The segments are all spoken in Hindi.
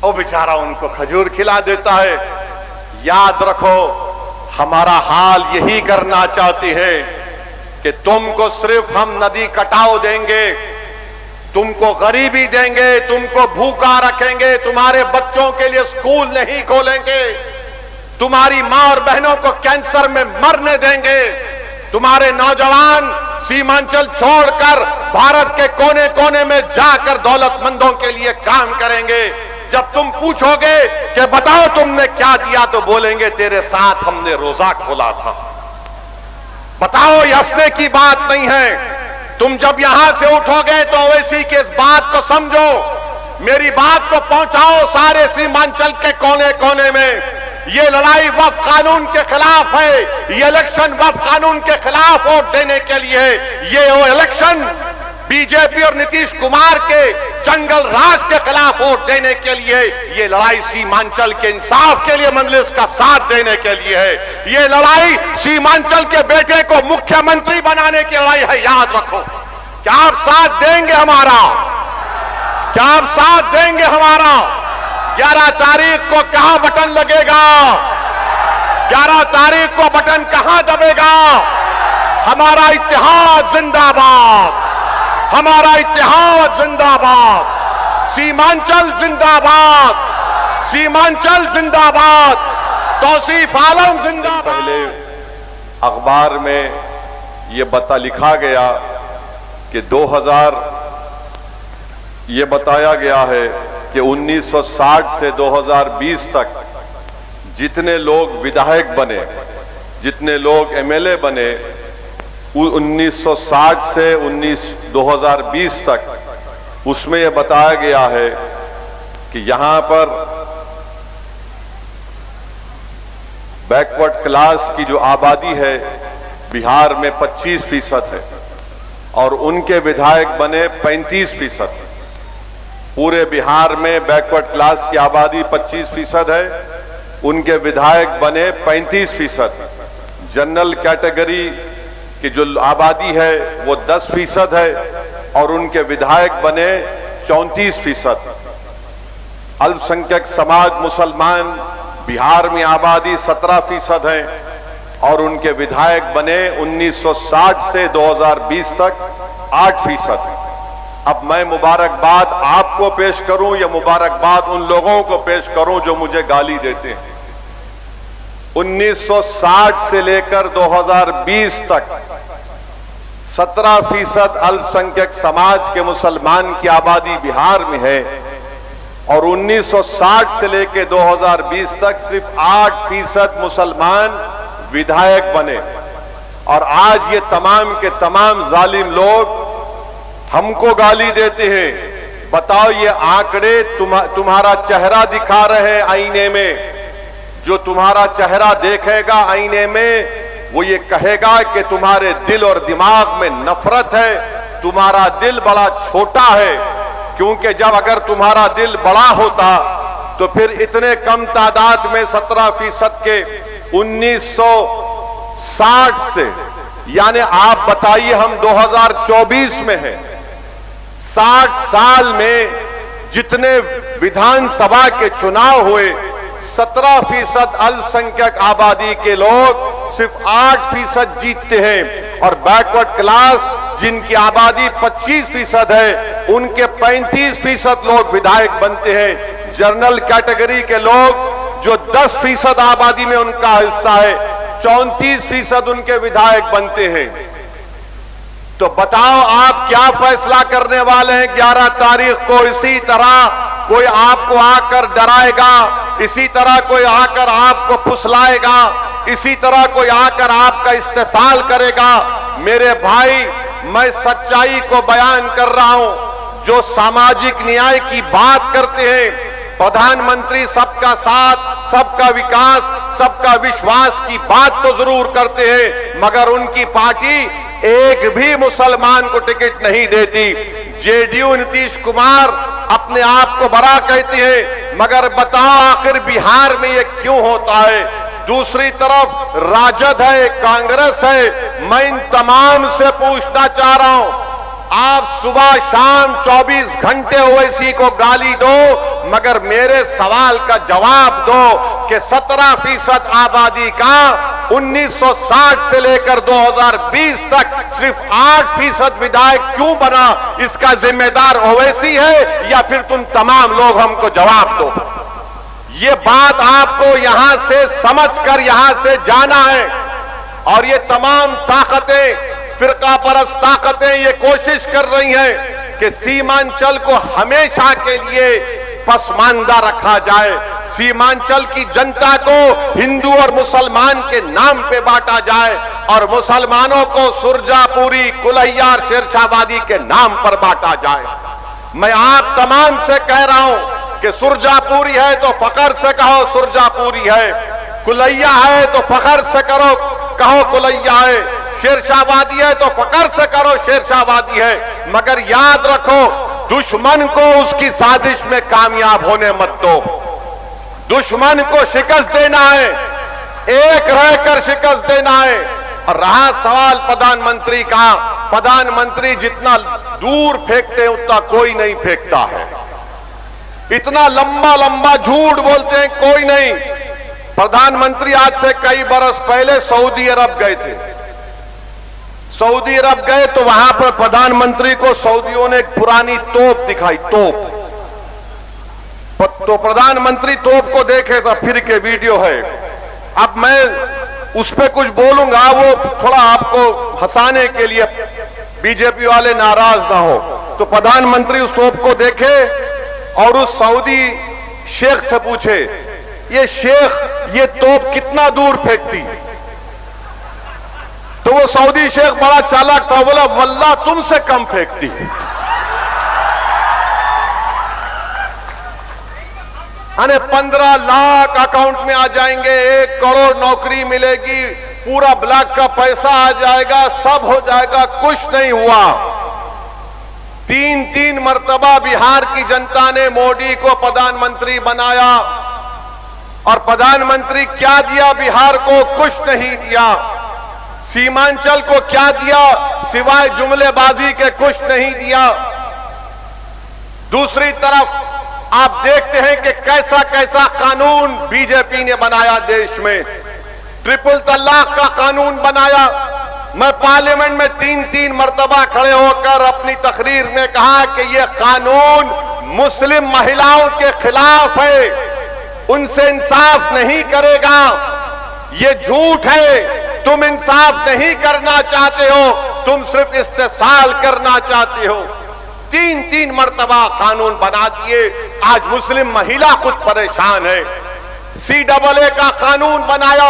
वो बेचारा उनको खजूर खिला देता है। याद रखो, हमारा हाल यही करना चाहती है कि तुमको सिर्फ हम नदी कटाव देंगे, तुमको गरीबी देंगे, तुमको भूखा रखेंगे, तुम्हारे बच्चों के लिए स्कूल नहीं खोलेंगे, तुम्हारी मां और बहनों को कैंसर में मरने देंगे, तुम्हारे नौजवान सीमांचल छोड़कर भारत के कोने कोने में जाकर दौलतमंदों के लिए काम करेंगे। जब तुम पूछोगे कि बताओ तुमने क्या दिया, तो बोलेंगे तेरे साथ हमने रोजा खोला था। बताओ, ये हंसने की बात नहीं है। तुम जब यहां से उठोगे तो ओवैसी के इस बात को समझो, मेरी बात को पहुंचाओ सारे सीमांचल के कोने कोने में। ये लड़ाई वक्फ कानून के खिलाफ है, ये इलेक्शन वक्फ कानून के खिलाफ वोट देने के लिए। ये वो इलेक्शन बीजेपी और नीतीश कुमार के जंगल राज के खिलाफ वोट देने के लिए। ये लड़ाई सीमांचल के इंसाफ के लिए मजलिस का साथ देने के लिए है। ये लड़ाई सीमांचल के बेटे को मुख्यमंत्री बनाने की लड़ाई है। याद रखो, क्या आप साथ देंगे हमारा? क्या आप साथ देंगे हमारा? 11 तारीख को कहां बटन लगेगा? 11 तारीख को बटन कहां दबेगा? हमारा इत्तेहाद जिंदाबाद, हमारा इत्तेहाद जिंदाबाद, सीमांचल जिंदाबाद, सीमांचल जिंदाबाद, तौसीफ आलम जिंदाबाद। पहले अखबार में यह लिखा गया कि 2000 ये बताया गया है कि 1960 से 2020 तक जितने लोग विधायक बने, जितने लोग एमएलए बने, 1960 से 2020 तक उसमें यह बताया गया है कि यहां पर बैकवर्ड क्लास की जो आबादी है बिहार में 25% है और उनके विधायक बने 35%। पूरे बिहार में बैकवर्ड क्लास की आबादी 25% है, उनके विधायक बने 35%। जनरल कैटेगरी की जो आबादी है वो 10% है और उनके विधायक बने 34%। अल्पसंख्यक समाज मुसलमान बिहार में आबादी 17% है और उनके विधायक बने 1960 से 2020 तक 8%। अब मैं मुबारकबाद आपको पेश करूं या मुबारकबाद उन लोगों को पेश करूं जो मुझे गाली देते हैं? 1960 से लेकर 2020 तक 17% अल्पसंख्यक समाज के मुसलमान की आबादी बिहार में है और 1960 से लेकर 2020 तक सिर्फ 8% मुसलमान विधायक बने। और आज ये तमाम के तमाम जालिम लोग हमको गाली देते हैं। बताओ, ये आंकड़े तुम्हारा चेहरा दिखा रहे हैं आईने में। जो तुम्हारा चेहरा देखेगा आईने में वो ये कहेगा कि तुम्हारे दिल और दिमाग में नफरत है, तुम्हारा दिल बड़ा छोटा है। क्योंकि जब अगर तुम्हारा दिल बड़ा होता तो फिर इतने कम तादाद में 17% के 1960 से, यानी आप बताइए हम 2024 में हैं, 60 साल में जितने विधानसभा के चुनाव हुए 17% अल्पसंख्यक आबादी के लोग सिर्फ 8% जीतते हैं और बैकवर्ड क्लास जिनकी आबादी 25% है उनके 35% लोग विधायक बनते हैं। जनरल कैटेगरी के लोग जो 10% आबादी में उनका हिस्सा है 34% उनके विधायक बनते हैं। तो बताओ आप क्या फैसला करने वाले हैं 11 तारीख को? इसी तरह कोई आपको आकर डराएगा, इसी तरह कोई आकर आपको फुसलाएगा, इसी तरह कोई आकर आपका इस्तेसाल करेगा। मेरे भाई, मैं सच्चाई को बयान कर रहा हूं। जो सामाजिक न्याय की बात करते हैं, प्रधानमंत्री सबका साथ, सबका विकास, सबका विश्वास की बात तो जरूर करते हैं, मगर उनकी पार्टी एक भी मुसलमान को टिकट नहीं देती। जेडीयू नीतीश कुमार अपने आप को बड़ा कहती है, मगर बताओ आखिर बिहार में ये क्यों होता है? दूसरी तरफ राजद है, कांग्रेस है। मैं इन तमाम से पूछना चाह रहा हूं, आप सुबह शाम 24 घंटे ओवैसी को गाली दो, मगर मेरे सवाल का जवाब दो कि 17% आबादी का 1960 से लेकर 2020 तक सिर्फ 8% विधायक क्यों बना? इसका जिम्मेदार ओवैसी है या फिर तुम तमाम लोग? हमको जवाब दो। ये बात आपको यहां से समझकर यहां से जाना है। और ये तमाम ताकतें, फिरका परस्त ताकतें ये कोशिश कर रही हैं कि सीमांचल को हमेशा के लिए पसमानदा रखा जाए, सीमांचल की जनता को हिंदू और मुसलमान के नाम पे बांटा जाए और मुसलमानों को सुरजापुरी, कुलैया, शेरशाहबादी के नाम पर बांटा जाए। मैं आप तमाम से कह रहा हूं कि सुरजापुरी है तो फखर से कहो सुरजापुरी है, कुलैया है तो फखर से कहो कुलैया है, शेरशाहबादी है तो फखर से करो शेरशाहबादी है। मगर याद रखो, दुश्मन को उसकी साजिश में कामयाब होने मत दो। दुश्मन को शिकस्त देना है, एक रहकर शिकस्त देना है। और रहा सवाल प्रधानमंत्री का, प्रधानमंत्री जितना दूर फेंकते हैं उतना कोई नहीं फेंकता है। इतना लंबा लंबा झूठ बोलते हैं कोई नहीं। प्रधानमंत्री आज से कई बरस पहले सऊदी अरब गए थे। सऊदी अरब गए तो वहां पर प्रधानमंत्री को सऊदियों ने एक पुरानी तोप दिखाई, तोप। तो प्रधानमंत्री तोप को देखे सब, फिर के वीडियो है। अब मैं उस पर कुछ बोलूंगा, वो थोड़ा आपको हंसाने के लिए, बीजेपी वाले नाराज ना हो। तो प्रधानमंत्री उस तोप को देखे और उस सऊदी शेख से पूछे, ये शेख ये तोप कितना दूर फेंकती? तो वो सऊदी शेख बड़ा चालाक था, बोला वल्लाह तुमसे कम फेंकती। अरे 15 लाख अकाउंट में आ जाएंगे, 1 करोड़ नौकरी मिलेगी, पूरा ब्लॉक का पैसा आ जाएगा, सब हो जाएगा। कुछ नहीं हुआ। 3 मर्तबा बिहार की जनता ने मोदी को प्रधानमंत्री बनाया और प्रधानमंत्री क्या दिया बिहार को? कुछ नहीं दिया। सीमांचल को क्या दिया? सिवाय जुमलेबाजी के कुछ नहीं दिया। दूसरी तरफ आप देखते हैं कि कैसा कैसा कानून बीजेपी ने बनाया देश में। ट्रिपल तलाक का कानून बनाया। मैं पार्लियामेंट में 3 मर्तबा खड़े होकर अपनी तकरीर में कहा कि यह कानून मुस्लिम महिलाओं के खिलाफ है, उनसे इंसाफ नहीं करेगा। ये झूठ है, तुम इंसाफ नहीं करना चाहते हो, तुम सिर्फ इस्तेसाल करना चाहते हो। 3 मर्तबा कानून बना दिए। आज मुस्लिम महिला खुद परेशान है। CAA का कानून बनाया,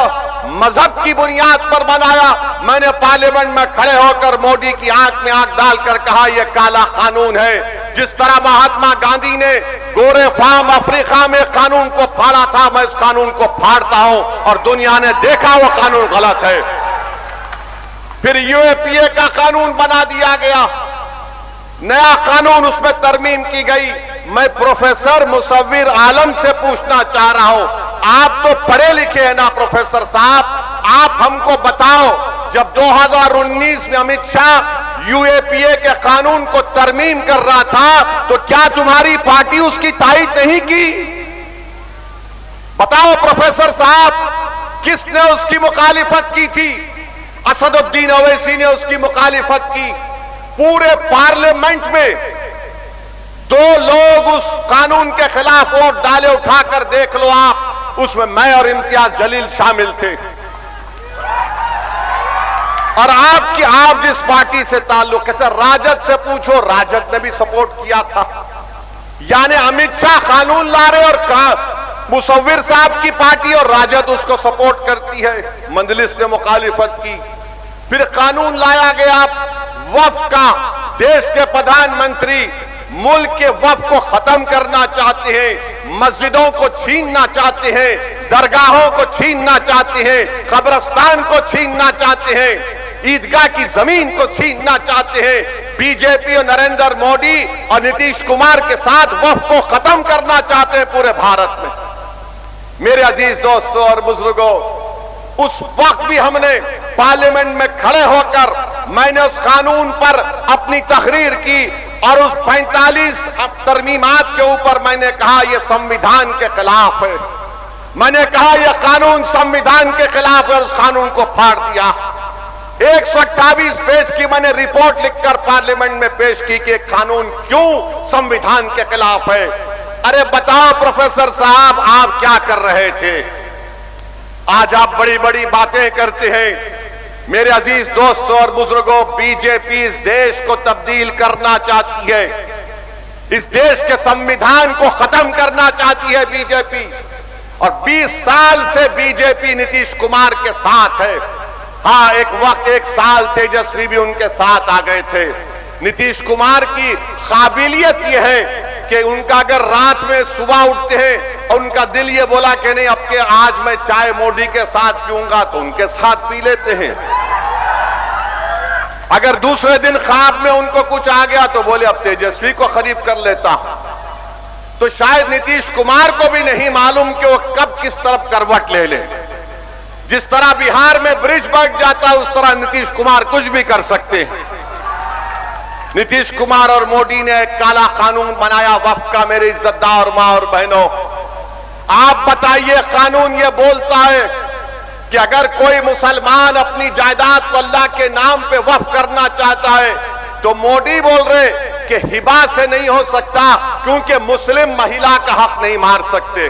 मजहब की बुनियाद पर बनाया। मैंने पार्लियामेंट में खड़े होकर मोदी की आंख में आंख डालकर कहा यह काला कानून है। जिस तरह महात्मा गांधी ने गोरे फार्म अफ्रीका में कानून को फाड़ा था, मैं इस कानून को फाड़ता हूं और दुनिया ने देखा वो कानून गलत है। फिर UAPA का कानून बना दिया गया, नया कानून, उसमें तरमीम की गई। मैं प्रोफेसर मुसव्विर आलम से पूछना चाह रहा हूं, आप तो पढ़े लिखे हैं ना प्रोफेसर साहब, आप हमको बताओ, जब 2019 में अमित शाह UAPA के कानून को तरमीम कर रहा था तो क्या तुम्हारी पार्टी उसकी तायद नहीं की? बताओ प्रोफेसर साहब, किसने उसकी मुखालिफत की थी? असदुद्दीन ओवैसी ने उसकी मुखालिफत की। पूरे पार्लियामेंट में 2 लोग उस कानून के खिलाफ वोट डाले, उठाकर देख लो आप, उसमें मैं और इम्तियाज जलील शामिल थे। और आप जिस पार्टी से ताल्लुक है, राजद से पूछो, राजद ने भी सपोर्ट किया था। यानी अमित शाह कानून ला रहे और मुसव्विर साहब की पार्टी और राजद उसको सपोर्ट करती है। मंजलिस ने मुखालिफत की। फिर कानून लाया गया वक्फ का। देश के प्रधानमंत्री मुल्क के वक्फ को खत्म करना चाहते हैं, मस्जिदों को छीनना चाहते हैं, दरगाहों को छीनना चाहते हैं, कब्रिस्तान को छीनना चाहते हैं, ईदगाह की जमीन को छीनना चाहते हैं। बीजेपी और नरेंद्र मोदी और नीतीश कुमार के साथ वक्फ को खत्म करना चाहते हैं पूरे भारत में। मेरे अजीज दोस्तों और बुजुर्गों, उस वक्त भी हमने पार्लियामेंट में खड़े होकर मैंने उस कानून पर अपनी तहरीर की और उस 45 तरमीमात के ऊपर मैंने कहा यह संविधान के खिलाफ है। मैंने कहा यह कानून संविधान के खिलाफ है, उस कानून को फाड़ दिया। 128 पेज की मैंने रिपोर्ट लिखकर पार्लियामेंट में पेश की कि कानून क्यों संविधान के खिलाफ है। अरे बताओ प्रोफेसर साहब, आप क्या कर रहे थे? आज आप बड़ी बड़ी बातें करते हैं। मेरे अजीज दोस्तों और बुजुर्गों, बीजेपी इस देश को तब्दील करना चाहती है, इस देश के संविधान को खत्म करना चाहती है बीजेपी। और 20 साल से बीजेपी नीतीश कुमार के साथ है। हाँ, एक साल तेजस्वी भी उनके साथ आ गए थे। नीतीश कुमार की काबिलियत यह है कि उनका अगर रात में सुबह उठते हैं और उनका दिल ये बोला कि नहीं अब के आज मैं चाय मोदी के साथ पीऊंगा, तो उनके साथ पी लेते हैं। अगर दूसरे दिन ख्वाब में उनको कुछ आ गया तो बोले अब तेजस्वी को खरीद कर लेता हूं। तो शायद नीतीश कुमार को भी नहीं मालूम कि वो कब किस तरफ करवट ले ले। जिस तरह बिहार में ब्रिज बन जाता है, उस तरह नीतीश कुमार कुछ भी कर सकते हैं। नीतीश कुमार और मोदी ने एक काला कानून बनाया वक्फ का। मेरे इज्जतदार मां और बहनों, आप बताइए, कानून ये बोलता है कि अगर कोई मुसलमान अपनी जायदाद को अल्लाह के नाम पे वक्फ करना चाहता है तो मोदी बोल रहे कि हिबा से नहीं हो सकता, क्योंकि मुस्लिम महिला का हक नहीं मार सकते।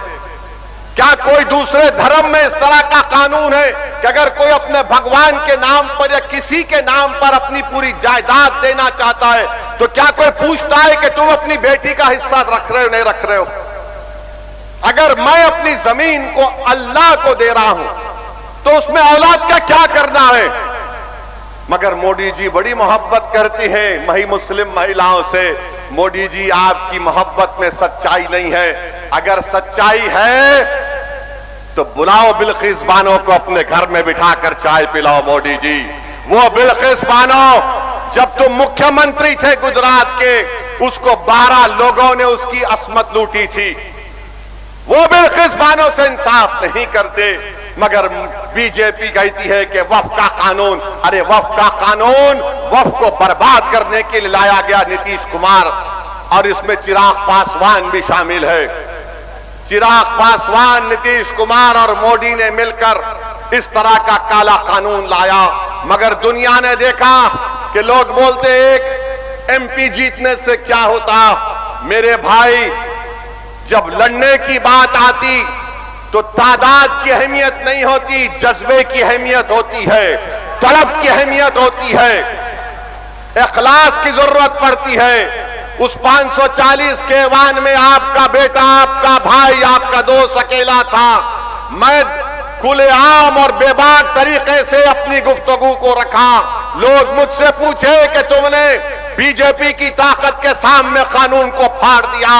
क्या कोई दूसरे धर्म में इस तरह का कानून है कि अगर कोई अपने भगवान के नाम पर या किसी के नाम पर अपनी पूरी जायदाद देना चाहता है तो क्या कोई पूछता है कि तुम अपनी बेटी का हिस्सा रख रहे हो नहीं रख रहे हो? अगर मैं अपनी जमीन को अल्लाह को दे रहा हूं तो उसमें औलाद का क्या करना है? मगर मोदी जी बड़ी मोहब्बत करती हैं मुस्लिम महिलाओं से। मोदी जी, आपकी मोहब्बत में सच्चाई नहीं है। अगर सच्चाई है तो बुलाओ बिल्किस बानो को अपने घर में बिठाकर चाय पिलाओ। मोदी जी, वो बिल्किस बानो जब तुम मुख्यमंत्री थे गुजरात के, उसको 12 लोगों ने उसकी असमत लूटी थी। वो बिल्किस बानो से इंसाफ नहीं करते। मगर बीजेपी कहती है कि वक्फ का कानून, अरे वक्फ का कानून वक्फ को बर्बाद करने के लिए लाया गया नीतीश कुमार, और इसमें चिराग पासवान भी शामिल है। चिराग पासवान, नीतीश कुमार और मोदी ने मिलकर इस तरह का काला कानून लाया। मगर दुनिया ने देखा कि लोग बोलते एक एमपी जीतने से क्या होता। मेरे भाई, जब लड़ने की बात आती तो तादाद की अहमियत नहीं होती, जज्बे की अहमियत होती है, तलब की अहमियत होती है, इखलास की जरूरत पड़ती है। उस 540 के ऐवान में आपका बेटा, आपका भाई, आपका दोस्त अकेला था। मैं खुलेआम और बेबाक तरीके से अपनी गुफ्तगू को रखा। लोग मुझसे पूछे कि तुमने बीजेपी की ताकत के सामने कानून को फाड़ दिया।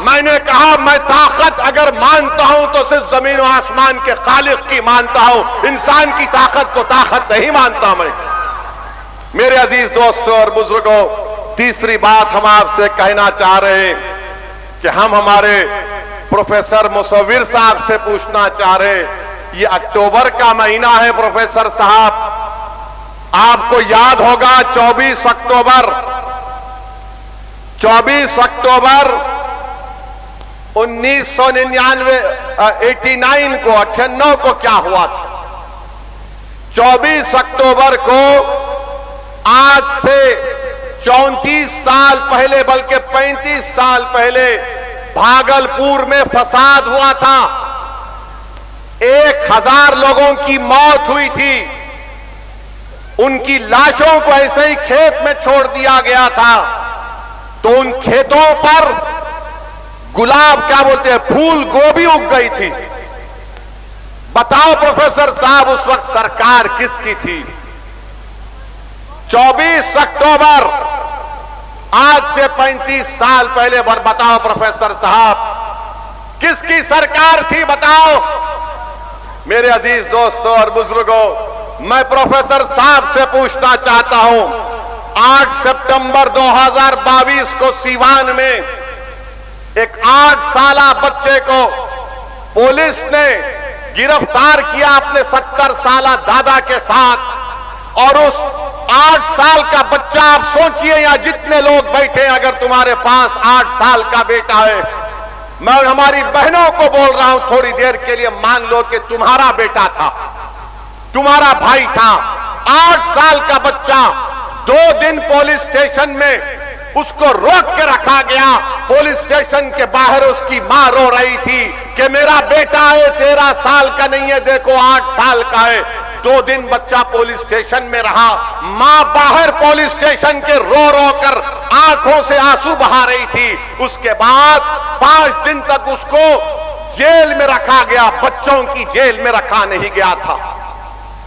मैंने कहा मैं ताकत अगर मानता हूं तो सिर्फ जमीन और आसमान के खालिक की मानता हूं, इंसान की ताकत को ताकत नहीं मानता मैं। मेरे अजीज दोस्तों और बुजुर्गों, तीसरी बात हम आपसे कहना चाह रहे हैं कि हम हमारे प्रोफेसर मुसव्विर साहब से पूछना चाह रहे हैं। ये अक्टूबर का महीना है प्रोफेसर साहब, आपको याद होगा 24 अक्टूबर 1999 89 को 98 को क्या हुआ था? 24 अक्टूबर को आज से 34 साल पहले, बल्कि 35 साल पहले भागलपुर में फसाद हुआ था। 1000 लोगों की मौत हुई थी। उनकी लाशों को ऐसे ही खेत में छोड़ दिया गया था। तो उन खेतों पर गुलाब, क्या बोलते हैं, फूल गोभी उग गई थी। बताओ प्रोफेसर साहब, उस वक्त सरकार किसकी थी? 24 अक्टूबर आज से 35 साल पहले, बताओ प्रोफेसर साहब, किसकी सरकार थी? बताओ मेरे अजीज दोस्तों और बुजुर्गों, मैं प्रोफेसर साहब से पूछना चाहता हूं, 8 सितंबर 2022 को सीवान में एक 8 साला बच्चे को पुलिस ने गिरफ्तार किया अपने 70 साला दादा के साथ, और उस 8 साल का बच्चा, आप सोचिए यहां जितने लोग बैठे हैं, अगर तुम्हारे पास 8 साल का बेटा है, मैं हमारी बहनों को बोल रहा हूं थोड़ी देर के लिए मान लो कि तुम्हारा बेटा था, तुम्हारा भाई था, 8 साल का बच्चा, 2 दिन पुलिस स्टेशन में उसको रोक के रखा गया। पुलिस स्टेशन के बाहर उसकी मां रो रही थी कि मेरा बेटा है, 13 साल का नहीं है, देखो 8 साल का है। 2 दिन बच्चा पुलिस स्टेशन में रहा, मां बाहर पुलिस स्टेशन के रो रो कर आंखों से आंसू बहा रही थी। उसके बाद 5 दिन तक उसको जेल में रखा गया, बच्चों की जेल में रखा नहीं गया था।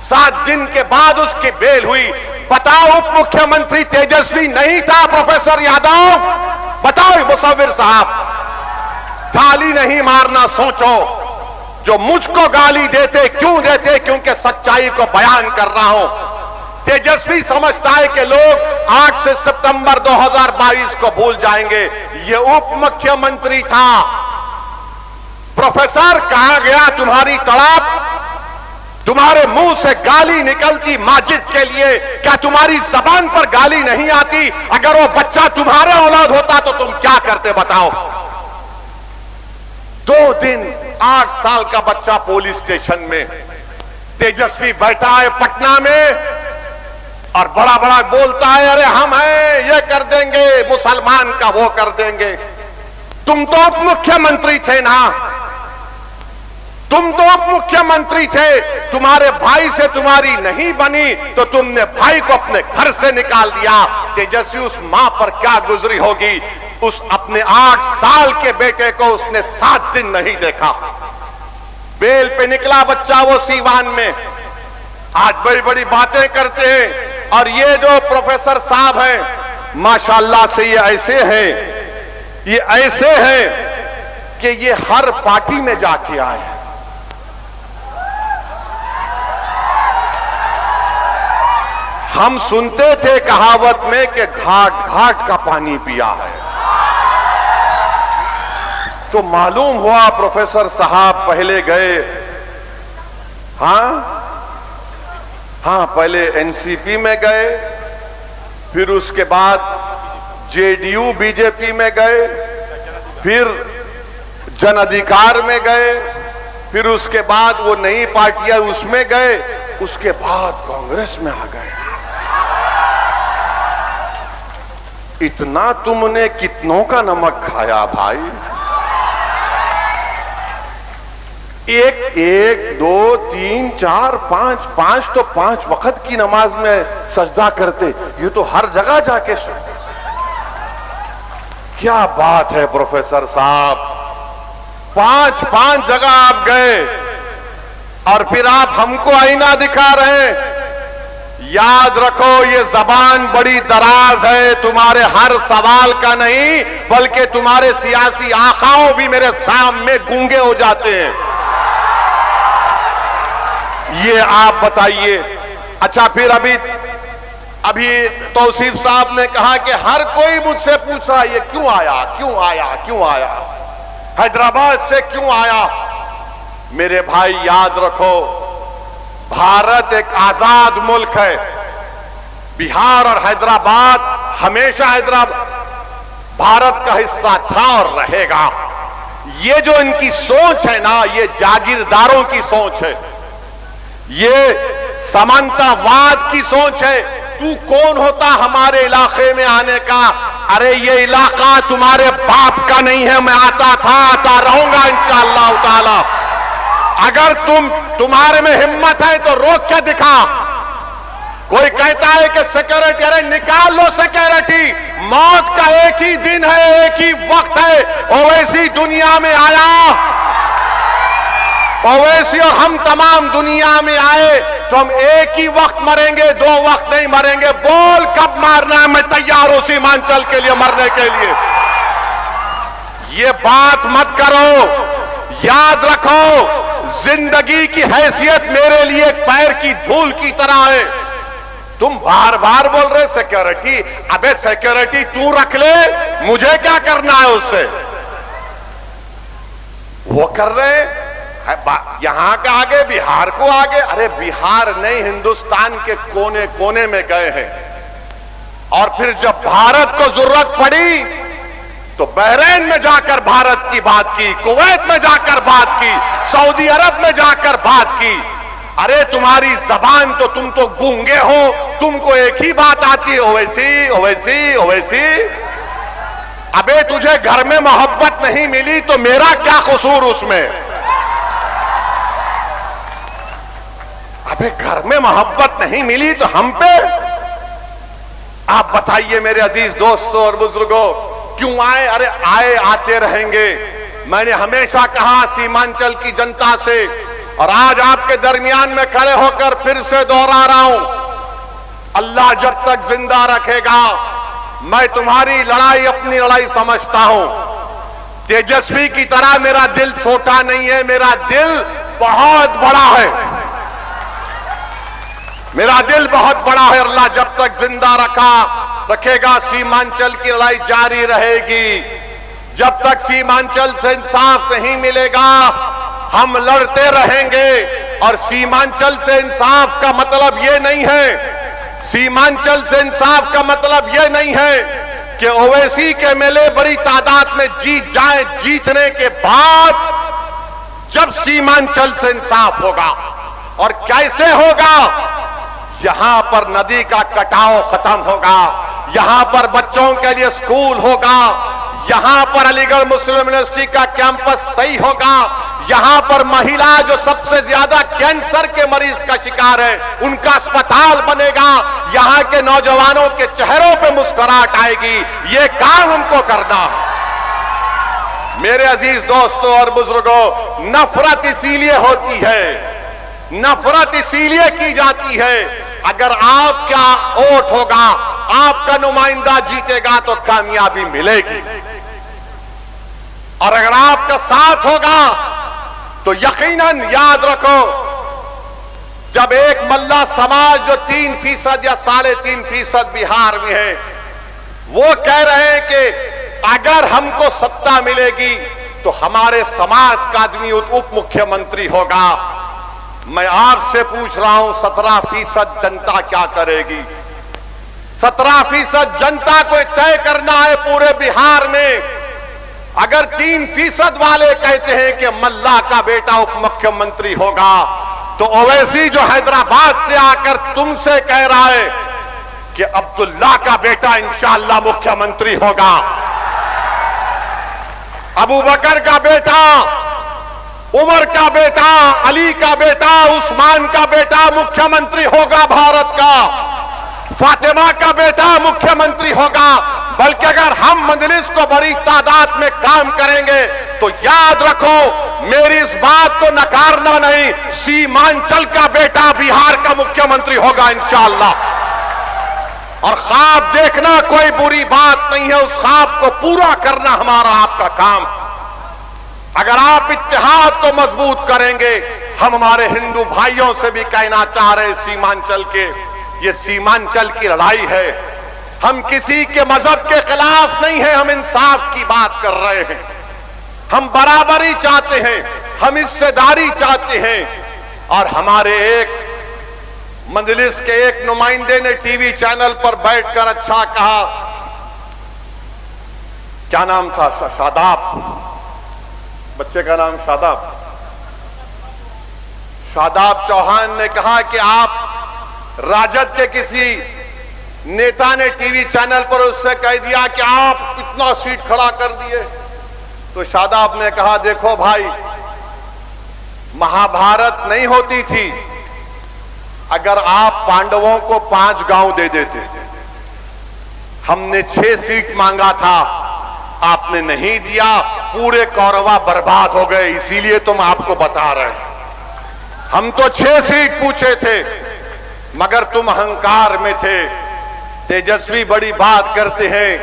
7 दिन के बाद उसकी बेल हुई। बताओ, उप मुख्यमंत्री तेजस्वी नहीं था प्रोफेसर यादव? बताओ मुसव्विर साहब, गाली नहीं मारना, सोचो। जो मुझको गाली देते क्यों देते? क्योंकि सच्चाई को बयान कर रहा हूं। तेजस्वी समझता है कि लोग 8 से सितंबर 2022 को भूल जाएंगे। ये उप मुख्यमंत्री था। प्रोफेसर, कहां गया तुम्हारी तड़प? तुम्हारे मुंह से गाली निकलती माजिद के लिए, क्या तुम्हारी जबान पर गाली नहीं आती? अगर वो बच्चा तुम्हारे औलाद होता तो तुम क्या करते बताओ? 2 दिन 8 साल का बच्चा पुलिस स्टेशन में, तेजस्वी बैठा है पटना में और बड़ा बड़ा बोलता है, अरे हम हैं, ये कर देंगे, मुसलमान का वो कर देंगे। तुम तो उप मुख्यमंत्री थे ना, तुम तो उप मुख्यमंत्री थे। तुम्हारे भाई से तुम्हारी नहीं बनी तो तुमने भाई को अपने घर से निकाल दिया। तेजस्वी, उस मां पर क्या गुजरी होगी? उस अपने 8 साल के बेटे को उसने 7 दिन नहीं देखा। बेल पे निकला बच्चा, वो सीवान में। आज बड़ी बड़ी बातें करते हैं। और ये जो प्रोफेसर साहब हैं, माशाल्लाह से ये ऐसे हैं, ये ऐसे हैं कि ये हर पार्टी में जाके आए। हम सुनते थे कहावत में कि घाट घाट का पानी पिया है, तो मालूम हुआ प्रोफेसर साहब पहले गए, हाँ पहले एनसीपी में गए, फिर उसके बाद जेडीयू बीजेपी में गए, फिर जन अधिकार में गए, फिर उसके बाद वो नई पार्टियां उसमें गए, उसके बाद कांग्रेस में आ गए। इतना तुमने कितनों का नमक खाया भाई? 1, 1, 2, 3, 4, 5 तो 5 वक्त की नमाज में सजदा करते, ये तो हर जगह जाके सुन। क्या बात है प्रोफेसर साहब, 5 जगह आप गए और फिर आप हमको आईना दिखा रहे हैं। याद रखो, ये जबान बड़ी दराज है, तुम्हारे हर सवाल का नहीं, बल्कि तुम्हारे सियासी आकाओं भी मेरे सामने गूंगे हो जाते हैं। ये आप बताइए। अच्छा, फिर अभी तौसीफ साहब ने कहा कि हर कोई मुझसे पूछ रहा है ये क्यों आया, क्यों आया, क्यों आया, हैदराबाद से क्यों आया? मेरे भाई याद रखो, भारत एक आजाद मुल्क है। बिहार और हैदराबाद हमेशा भारत का हिस्सा था और रहेगा। ये जो इनकी सोच है ना, ये जागीरदारों की सोच है, ये समानतावाद की सोच है। तू कौन होता हमारे इलाके में आने का? अरे ये इलाका तुम्हारे बाप का नहीं है, मैं आता था, आता रहूंगा इंशाअल्लाह ताला। अगर तुम्हारे में हिम्मत है तो रोक के दिखा। कोई कहता है कि सिक्योरिटी, अरे निकाल लो सिक्योरिटी, मौत का एक ही दिन है, एक ही वक्त है। ओवैसी दुनिया में आया, ओवैसी और हम तमाम दुनिया में आए तो हम एक ही वक्त मरेंगे, 2 वक्त नहीं मरेंगे। बोल कब मारना है, मैं तैयार हूं सीमांचल के लिए मरने के लिए। ये बात मत करो। याद रखो, जिंदगी की हैसियत मेरे लिए एक पैर की धूल की तरह है। तुम बार बार बोल रहे सिक्योरिटी, अबे सिक्योरिटी तू रख ले, मुझे क्या करना है उससे? वो कर रहे, यहां के आगे बिहार को आगे, अरे बिहार नहीं हिंदुस्तान के कोने कोने में गए हैं। और फिर जब भारत को जरूरत पड़ी तो बहरीन में जाकर भारत की बात की, कुवैत में जाकर बात की, सऊदी अरब में जाकर बात की। अरे तुम्हारी जबान तो, तुम तो गूंगे हो, तुमको एक ही बात आती है, ओवैसी ओवैसी ओवैसी। अबे तुझे घर में मोहब्बत नहीं मिली तो मेरा क्या कसूर उसमें? अबे घर में मोहब्बत नहीं मिली तो हम पे? आप बताइए मेरे अजीज दोस्तों और बुजुर्गों, क्यों आए? अरे आए आते रहेंगे। मैंने हमेशा कहा सीमांचल की जनता से, और आज आपके दरमियान में खड़े होकर फिर से दोहरा रहा हूं, अल्लाह जब तक जिंदा रखेगा मैं तुम्हारी लड़ाई अपनी लड़ाई समझता हूं। तेजस्वी की तरह मेरा दिल छोटा नहीं है, मेरा दिल बहुत बड़ा है, मेरा दिल बहुत बड़ा है। अल्लाह जब तक जिंदा रखेगा सीमांचल की लड़ाई जारी रहेगी। जब तक सीमांचल से इंसाफ नहीं मिलेगा हम लड़ते रहेंगे। और सीमांचल से इंसाफ का मतलब यह नहीं है, सीमांचल से इंसाफ का मतलब यह नहीं है कि ओवैसी के एमएलए बड़ी तादाद में जीत जाए। जीतने के बाद जब सीमांचल से इंसाफ होगा, और कैसे होगा? यहां पर नदी का कटाव खत्म होगा, यहां पर बच्चों के लिए स्कूल होगा, यहां पर अलीगढ़ मुस्लिम यूनिवर्सिटी का कैंपस सही होगा, यहां पर महिला जो सबसे ज्यादा कैंसर के मरीज का शिकार है उनका अस्पताल बनेगा, यहां के नौजवानों के चेहरों पे मुस्कुराहट आएगी। ये काम हमको करना है। मेरे अजीज दोस्तों और बुजुर्गों, नफरत इसीलिए होती है, नफरत इसीलिए की जाती है। अगर आपका वोट होगा, आपका नुमाइंदा जीतेगा तो कामयाबी मिलेगी, और अगर आपका साथ होगा तो यकीनन याद रखो, जब एक मल्ला समाज जो 3% या 3.5% बिहार में है, वो कह रहे हैं कि अगर हमको सत्ता मिलेगी तो हमारे समाज का आदमी उप मुख्यमंत्री होगा। मैं आपसे पूछ रहा हूं 17% जनता क्या करेगी? 17% जनता को तय करना है पूरे बिहार में। अगर 3% वाले कहते हैं कि मल्ला का बेटा उप मुख्यमंत्री होगा, तो ओवैसी जो हैदराबाद से आकर तुमसे कह रहा है कि अब्दुल्ला का बेटा इंशाअल्लाह मुख्यमंत्री होगा, अबू बकर का बेटा, उमर का बेटा, अली का बेटा, उस्मान का बेटा मुख्यमंत्री होगा भारत का, फातिमा का बेटा मुख्यमंत्री होगा। बल्कि अगर हम मजलिस को बड़ी तादाद में काम करेंगे तो याद रखो, मेरी इस बात को नकारना नहीं, सीमांचल का बेटा बिहार का मुख्यमंत्री होगा इंशाअल्लाह। और ख्वाब देखना कोई बुरी बात नहीं है, उस ख्वाब को पूरा करना हमारा आपका काम। अगर आप इत्तेहाद को मजबूत करेंगे, हम हमारे हिंदू भाइयों से भी कहना चाह रहे सीमांचल के, ये सीमांचल की लड़ाई है, हम किसी के मजहब के खिलाफ नहीं है, हम इंसाफ की बात कर रहे हैं, हम बराबरी चाहते हैं, हम हिस्सेदारी चाहते हैं। और हमारे एक मजलिस के एक नुमाइंदे ने टीवी चैनल पर बैठकर अच्छा कहा, क्या नाम था? शादाब, बच्चे का नाम शादाब, शादाब चौहान ने कहा कि आप राजद के किसी नेता ने टीवी चैनल पर उससे कह दिया कि आप इतना सीट खड़ा कर दिए। तो शादाब ने कहा, देखो भाई, महाभारत नहीं होती थी अगर आप पांडवों को 5 गांव दे देते। हमने 6 सीट मांगा था, आपने नहीं दिया, पूरे कौरवा बर्बाद हो गए, इसीलिए तुम आपको बता रहे हैं। हम तो 6 सीट पूछे थे, मगर तुम अहंकार में थे। तेजस्वी बड़ी बात करते हैं,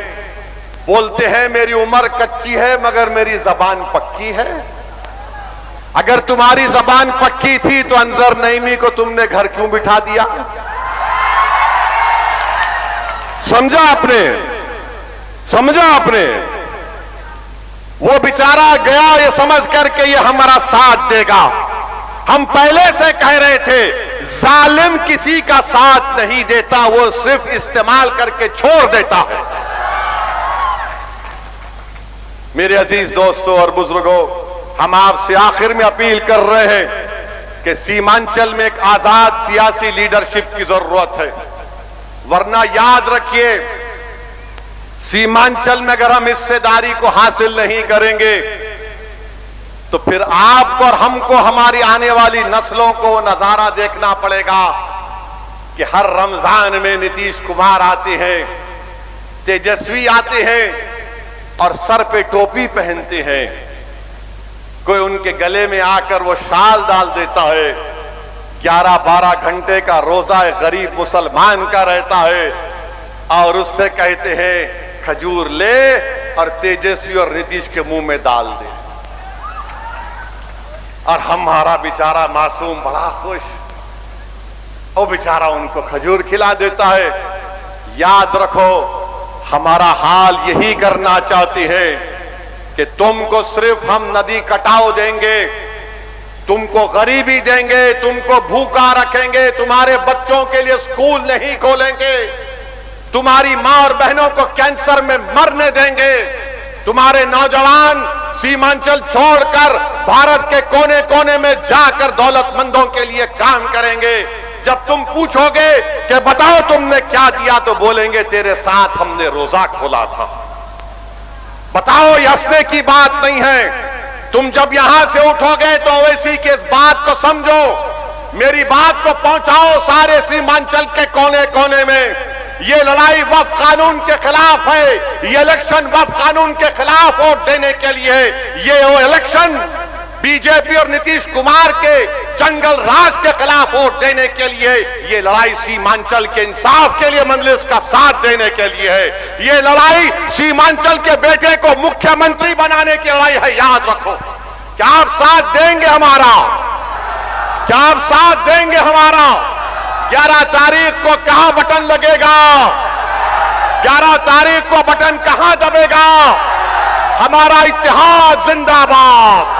बोलते हैं मेरी उम्र कच्ची है मगर मेरी जबान पक्की है। अगर तुम्हारी जबान पक्की थी तो अंजर नईमी को तुमने घर क्यों बिठा दिया? समझा आपने? समझा आपने? वो बेचारा गया ये समझ करके ये हमारा साथ देगा। हम पहले से कह रहे थे जालिम किसी का साथ नहीं देता, वो सिर्फ इस्तेमाल करके छोड़ देता है। मेरे अजीज दोस्तों और बुजुर्गों, हम आपसे आखिर में अपील कर रहे हैं कि सीमांचल में एक आजाद सियासी लीडरशिप की जरूरत है, वरना याद रखिए सीमांचल में अगर हम हिस्सेदारी को हासिल नहीं करेंगे तो फिर आपको और हमको, हमारी आने वाली नस्लों को नजारा देखना पड़ेगा कि हर रमजान में नीतीश कुमार आते हैं, तेजस्वी आते हैं और सर पे टोपी पहनते हैं, कोई उनके गले में आकर वो शाल डाल देता है, 11-12 घंटे का रोजा गरीब मुसलमान का रहता है और उससे कहते हैं खजूर ले और तेजस्वी और नीतीश के मुंह में डाल दे, और हमारा बेचारा मासूम बड़ा खुश, वो बेचारा उनको खजूर खिला देता है। याद रखो हमारा हाल यही करना चाहती है कि तुमको सिर्फ हम नदी कटाव देंगे, तुमको गरीबी देंगे, तुमको भूखा रखेंगे, तुम्हारे बच्चों के लिए स्कूल नहीं खोलेंगे, तुम्हारी मां और बहनों को कैंसर में मरने देंगे, तुम्हारे नौजवान सीमांचल छोड़कर भारत के कोने कोने में जाकर दौलतमंदों के लिए काम करेंगे। जब तुम पूछोगे कि बताओ तुमने क्या दिया, तो बोलेंगे तेरे साथ हमने रोजा खोला था। बताओ, ये हंसने की बात नहीं है। तुम जब यहां से उठोगे तो ओवैसी की इस बात को समझो, मेरी बात को पहुंचाओ सारे सीमांचल के कोने कोने में। ये लड़ाई वक्फ कानून के खिलाफ है, ये इलेक्शन वक्फ कानून के खिलाफ वोट देने के लिए, ये वो इलेक्शन बीजेपी और नीतीश कुमार के जंगल राज के खिलाफ वोट देने के लिए, ये लड़ाई सीमांचल के इंसाफ के लिए मजलिस का साथ देने के लिए है, ये लड़ाई सीमांचल के बेटे को मुख्यमंत्री बनाने की लड़ाई है। याद रखो, क्या आप साथ देंगे हमारा? क्या आप साथ देंगे हमारा? 11 तारीख को कहां बटन लगेगा? 11 तारीख को बटन कहां दबेगा? हमारा इत्तेहाद जिंदाबाद।